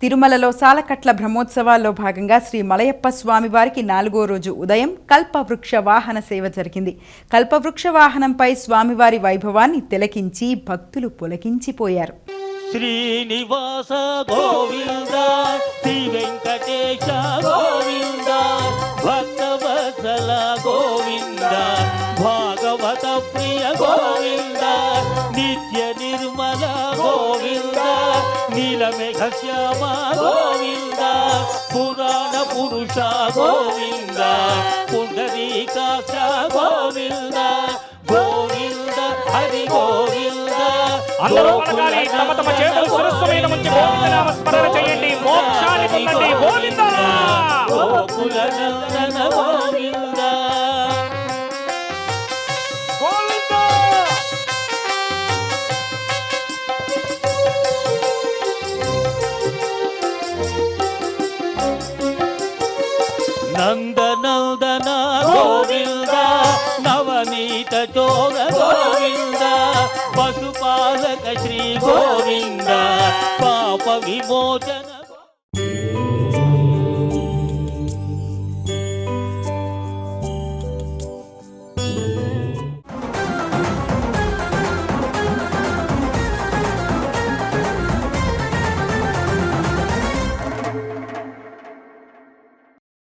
తిరుమలలో సాలకట్ల బ్రహ్మోత్సవాల్లో భాగంగా శ్రీ మలయప్ప స్వామివారికి 4వ రోజు ఉదయం కల్పవృక్ష వాహన సేవ జరిగింది. కల్పవృక్ష వాహనంపై స్వామివారి వైభవాన్ని తిలకించి భక్తులు పులకించిపోయారు. శ్రీనివాస గోవింద శ్రీ వెంకటేశ గోవింద భక్తవత్సల గోవింద భాగవత ప్రియ గోవింద నిత్య నిర్మల గోవింద నీలమేఘ శ్యామ గోవింద పురాణ పురుష గోవింద పుండరీకాక్ష గోవింద గోవింద హరి గోవింద. అందరూ పలకాలి, తమ తమ చేతులు శిరస్సు మీద ఉంచి గోవింద నామ స్మరణ చేయండి, మోక్షాన్ని పొందండి. గోవింద గోకుల నందన గోవింద గోవింద. నందనందన గోవింద నవనీత చోర గోవింద పశుపాలక శ్రీ గోవింద పాప విమోచన